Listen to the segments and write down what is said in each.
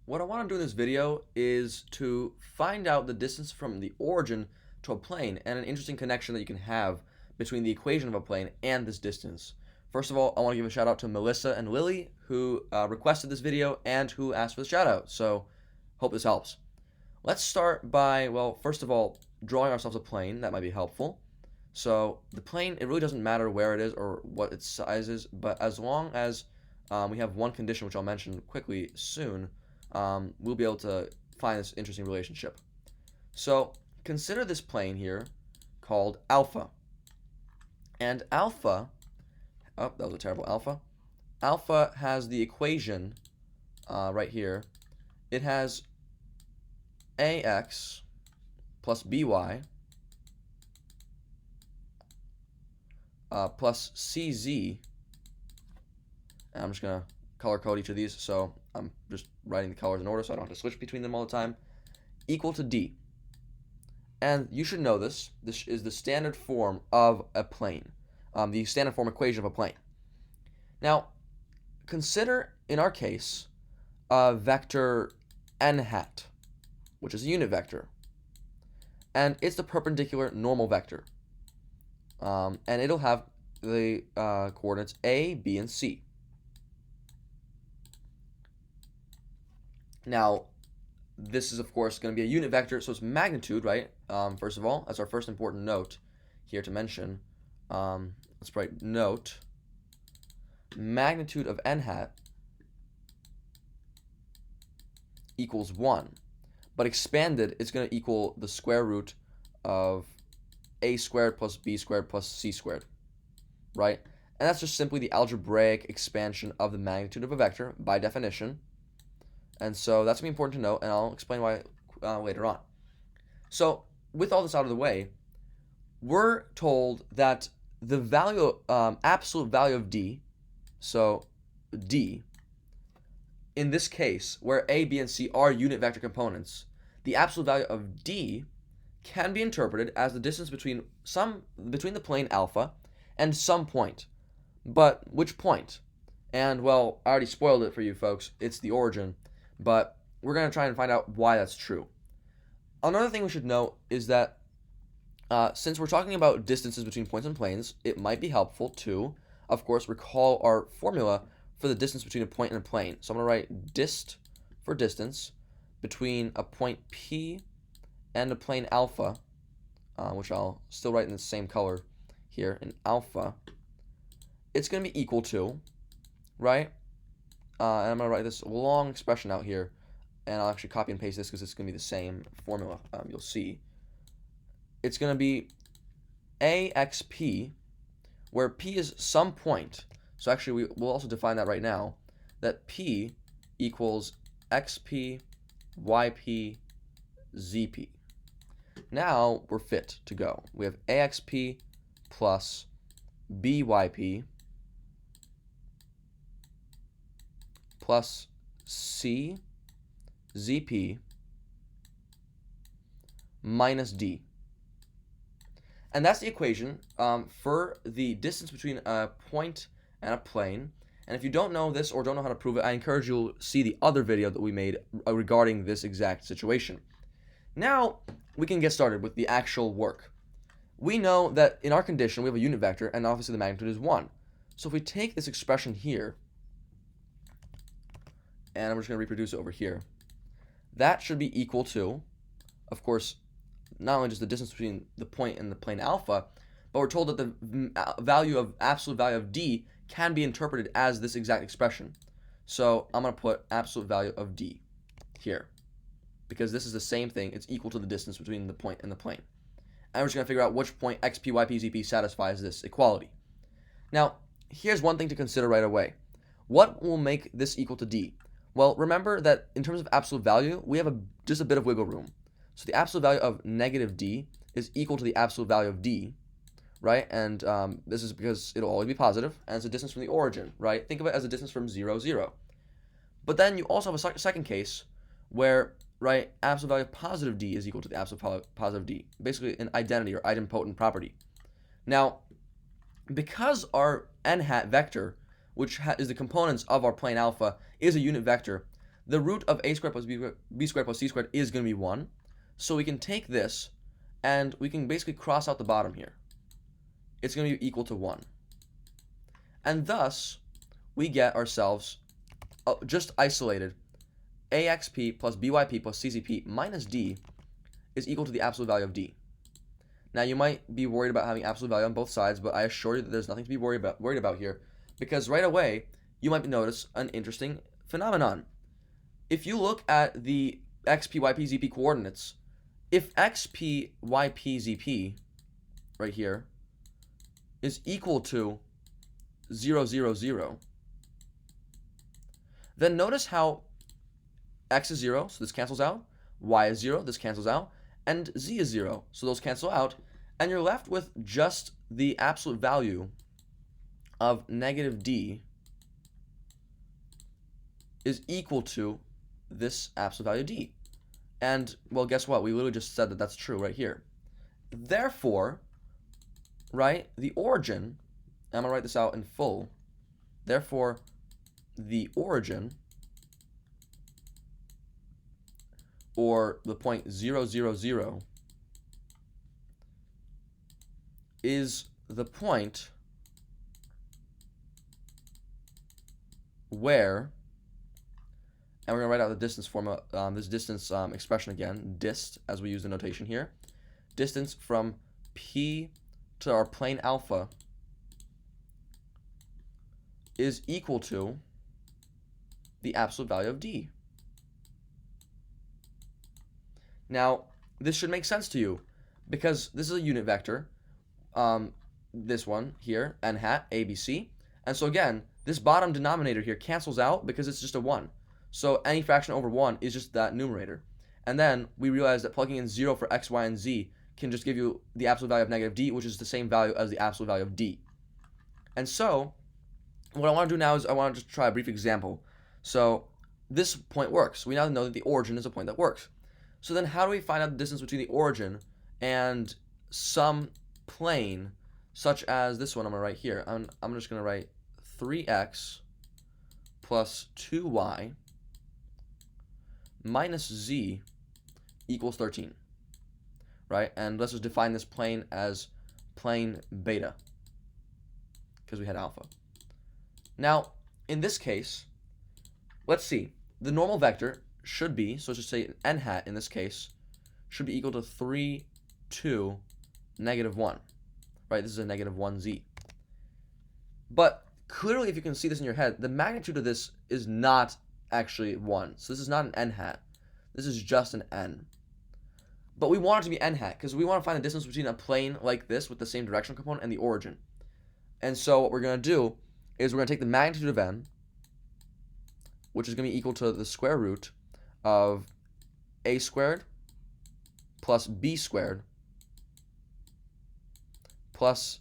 what I want to do in this video is to find out the distance from the origin to a plane and an interesting connection that you can have between the equation of a plane and this distance. First of all, I want to give a shout out to Melissa and Lily who requested this video and who asked for the shout out, so hope this helps. Let's start by, well, first of all, drawing ourselves a plane. That might be helpful. So the plane, it really doesn't matter where it is or what its size is, but as long as we have one condition, which I'll mention quickly soon, we'll be able to find this interesting relationship. So consider this plane here called alpha. And alpha, oh, that was a terrible alpha. Alpha has the equation right here. It has ax plus by plus cz. And I'm just going to color code each of these, so I'm just writing the colors in order so I don't have to switch between them all the time, equal to d. And you should know this. This is the standard form of a plane, the standard form equation of a plane. Now, consider, in our case, a vector n hat, which is a unit vector. And it's the perpendicular normal vector. And it'll have the coordinates a, b, and c. Now, this is, of course, going to be a unit vector, so it's magnitude, right? First of all, that's our first important note here to mention. Let's write note. Magnitude of n hat equals 1. But expanded, it's going to equal the square root of a squared plus b squared plus c squared, right? And that's just simply the algebraic expansion of the magnitude of a vector by definition. And so that's going to be important to note, and I'll explain why later on. So with all this out of the way, we're told that the value, absolute value of d, so d, in this case, where a, b, and c are unit vector components, the absolute value of d can be interpreted as the distance between the plane alpha and some point. But which point? And, well, I already spoiled it for you folks. It's the origin. But we're going to try and find out why that's true. Another thing we should note is that since we're talking about distances between points and planes, it might be helpful to, of course, recall our formula for the distance between a point and a plane. So I'm going to write dist for distance between a point P and a plane alpha, which I'll still write in the same color here, in alpha. It's going to be equal to, right? And I'm going to write this long expression out here, and I'll actually copy and paste this because it's going to be the same formula, you'll see. It's going to be AXP, where P is some point. So actually, we'll also define that right now, that P equals XP, YP, ZP. Now we're fit to go. We have AXP plus BYP plus C ZP minus D. And that's the equation for the distance between a point and a plane. And if you don't know this or don't know how to prove it, I encourage you to see the other video that we made regarding this exact situation. Now we can get started with the actual work. We know that in our condition we have a unit vector, and obviously the magnitude is 1. So if we take this expression here, and I'm just going to reproduce it over here, that should be equal to, of course, not only just the distance between the point and the plane alpha, but we're told that the absolute value of d can be interpreted as this exact expression. So I'm going to put absolute value of d here, because this is the same thing. It's equal to the distance between the point and the plane. And we're just going to figure out which point xp, yp, zp satisfies this equality. Now, here's one thing to consider right away. What will make this equal to d? Well, remember that in terms of absolute value, we have just a bit of wiggle room. So the absolute value of negative d is equal to the absolute value of d, right? And this is because it'll always be positive, and it's a distance from the origin, right? Think of it as a distance from 0, 0. But then you also have a second case where, right, absolute value of positive d is equal to the absolute positive d, basically an identity or idempotent property. Now, because our n hat vector, which is the components of our plane alpha, is a unit vector, the root of a squared plus b squared plus c squared is going to be 1. So we can take this and we can basically cross out the bottom here. It's going to be equal to 1. And thus, we get ourselves just isolated axp plus byp plus ccp minus d is equal to the absolute value of d. Now, you might be worried about having absolute value on both sides, but I assure you that there's nothing to be worried about here, because right away, you might notice an interesting phenomenon. If you look at the xp, yp, zp coordinates, if xp, yp, zp, right here, is equal to 0, 0, 0, then notice how x is 0, so this cancels out, y is 0, this cancels out, and z is 0, so those cancel out, and you're left with just the absolute value of negative d is equal to this absolute value d. And, well, guess what? We literally just said that that's true right here. Therefore, right, the origin, I'm going to write this out in full, therefore, the origin, or the point 0, 0, 0, is the point where, and we're going to write out the distance formula, this distance expression again, dist, as we use the notation here. Distance from P to our plane alpha is equal to the absolute value of d. Now, this should make sense to you, because this is a unit vector, this one here, n hat, ABC, and so again, this bottom denominator here cancels out because it's just a 1. So any fraction over 1 is just that numerator. And then we realize that plugging in 0 for x, y, and z can just give you the absolute value of negative d, which is the same value as the absolute value of d. And so what I want to do now is I want to just try a brief example. So this point works. We now know that the origin is a point that works. So then how do we find out the distance between the origin and some plane, such as this one I'm going to write here? I'm just going to write 3x plus 2y minus z equals 13, right? And let's just define this plane as plane beta, because we had alpha. Now, in this case, let's see. The normal vector should be, so let's just say n hat in this case, should be equal to 3, 2, negative 1, right? This is a negative 1z. But clearly, if you can see this in your head, the magnitude of this is not actually 1. So this is not an n hat. This is just an n. But we want it to be n hat because we want to find the distance between a plane like this with the same directional component and the origin. And so what we're going to do is we're going to take the magnitude of n, which is going to be equal to the square root of a squared plus b squared plus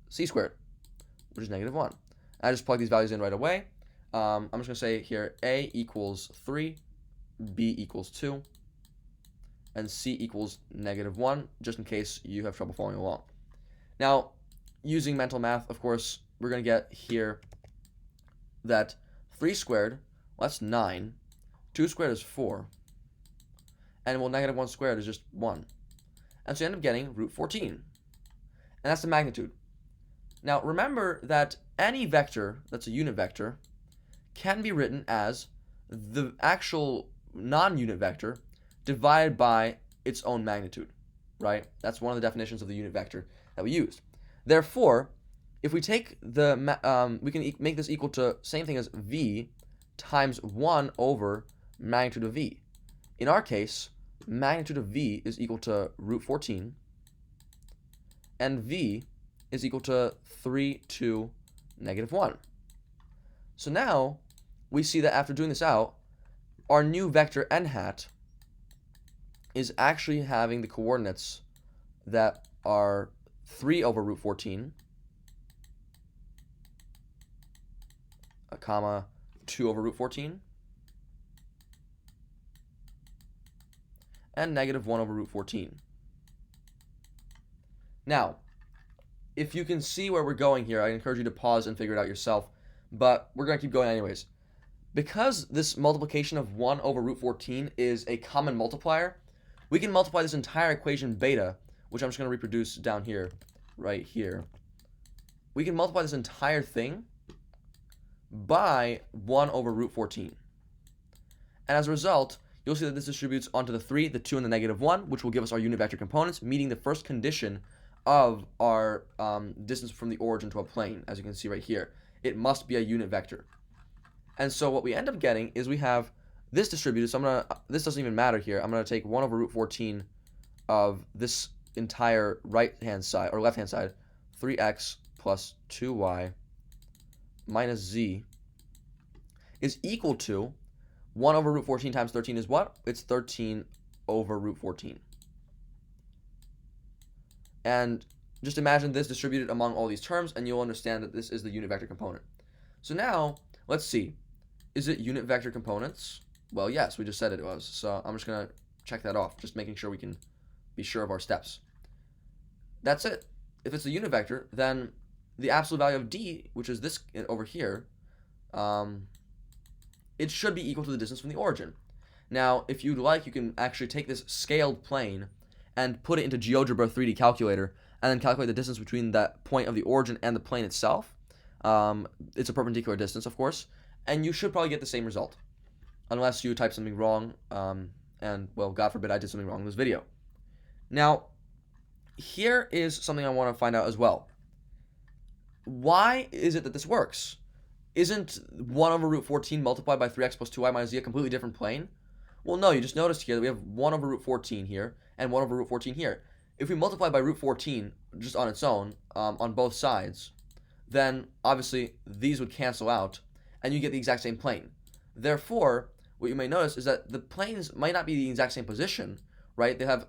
c squared, which is negative 1. I just plug these values in right away. I'm just going to say here a equals 3, b equals 2, and c equals negative 1, just in case you have trouble following along. Now, using mental math, of course, we're going to get here that 3 squared, well, that's 9, 2 squared is 4, and well, negative 1 squared is just 1. And so you end up getting root 14, and that's the magnitude. Now, remember that any vector that's a unit vector can be written as the actual non-unit vector divided by its own magnitude, right? That's one of the definitions of the unit vector that we used. Therefore, if we take the, we can make this equal to same thing as v times 1 over magnitude of v. In our case, magnitude of v is equal to root 14, and v is equal to 3, 2, negative 1. So now we see that after doing this out, our new vector n hat is actually having the coordinates that are 3 over root 14, a comma 2 over root 14, and negative 1 over root 14. Now, if you can see where we're going here, I encourage you to pause and figure it out yourself, but we're going to keep going anyways. Because this multiplication of 1 over root 14 is a common multiplier, we can multiply this entire equation beta, which I'm just going to reproduce down here, right here. We can multiply this entire thing by 1 over root 14. And as a result, you'll see that this distributes onto the 3, the 2, and the negative 1, which will give us our unit vector components, meeting the first condition of our distance from the origin to a plane, as you can see right here. It must be a unit vector. And so what we end up getting is we have this distributed, so this doesn't even matter here. I'm going to take 1 over root 14 of this entire right-hand side, or left-hand side, 3x plus 2y minus z is equal to 1 over root 14 times 13 is what? It's 13 over root 14. And just imagine this distributed among all these terms, and you'll understand that this is the unit vector component. So now, let's see. Is it unit vector components? Well, yes, we just said it was. So I'm just going to check that off, just making sure we can be sure of our steps. That's it. If it's a unit vector, then the absolute value of d, which is this over here, it should be equal to the distance from the origin. Now, if you'd like, you can actually take this scaled plane and put it into GeoGebra 3D calculator, and then calculate the distance between that point of the origin and the plane itself. It's a perpendicular distance, of course, and you should probably get the same result, unless you type something wrong, and, well, God forbid I did something wrong in this video. Now, here is something I want to find out as well. Why is it that this works? Isn't 1 over root 14 multiplied by 3x plus 2y minus z a completely different plane? Well, no, you just noticed here that we have 1 over root 14 here and 1 over root 14 here. If we multiply by root 14 just on its own, on both sides, then obviously these would cancel out and you get the exact same plane. Therefore, what you may notice is that the planes might not be the exact same position, right? They have,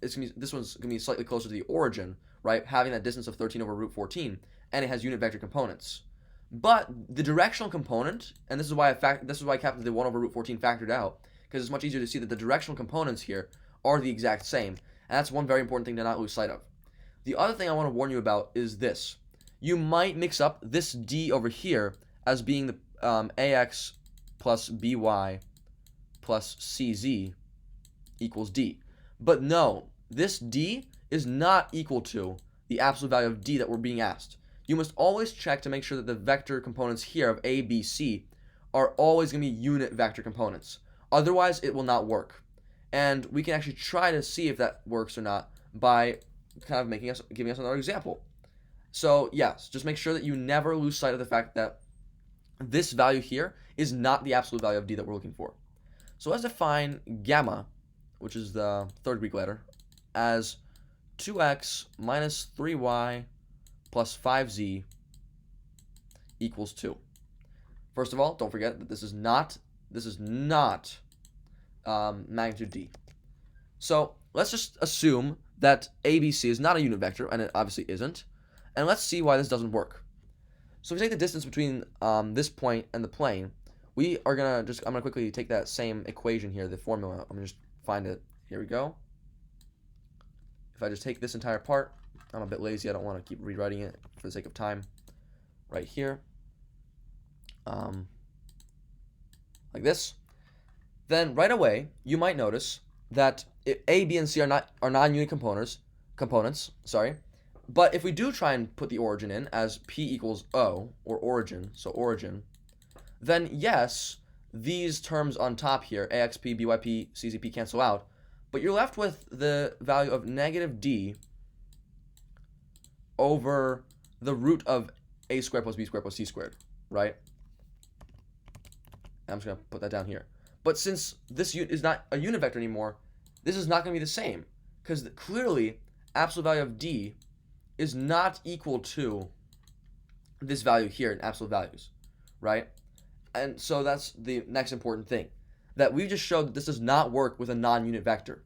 this one's going to be slightly closer to the origin, right? Having that distance of 13 over root 14, and it has unit vector components. But the directional component, and this is why I kept the 1 over root 14 factored out, because it's much easier to see that the directional components here are the exact same, and that's one very important thing to not lose sight of. The other thing I want to warn you about is this. You might mix up this d over here as being the ax plus by plus cz equals d. But no, this d is not equal to the absolute value of d that we're being asked. You must always check to make sure that the vector components here of a, b, c are always going to be unit vector components. Otherwise, it will not work. And we can actually try to see if that works or not by kind of giving us another example. So yes, just make sure that you never lose sight of the fact that this value here is not the absolute value of d that we're looking for. So let's define gamma, which is the third Greek letter, as 2x minus 3y plus 5z equals 2. First of all, don't forget that this is not magnitude d. So let's just assume that ABC is not a unit vector, and it obviously isn't. And let's see why this doesn't work. So if we take the distance between this point and the plane, I'm gonna quickly take that same equation here, the formula. I'm gonna just find it. Here we go. If I just take this entire part, I'm a bit lazy. I don't want to keep rewriting it for the sake of time. Right here, like this. Then right away, you might notice that A, B, and C are non-unit components. But if we do try and put the origin in as P equals O, or origin, so origin, then yes, these terms on top here, AXP, BYP, CZP cancel out, but you're left with the value of negative D over the root of A squared plus B squared plus C squared, right? I'm just going to put that down here. But since this is not a unit vector anymore, this is not going to be the same, because clearly absolute value of D is not equal to this value here in absolute values, right? And so that's the next important thing, that we just showed that this does not work with a non-unit vector.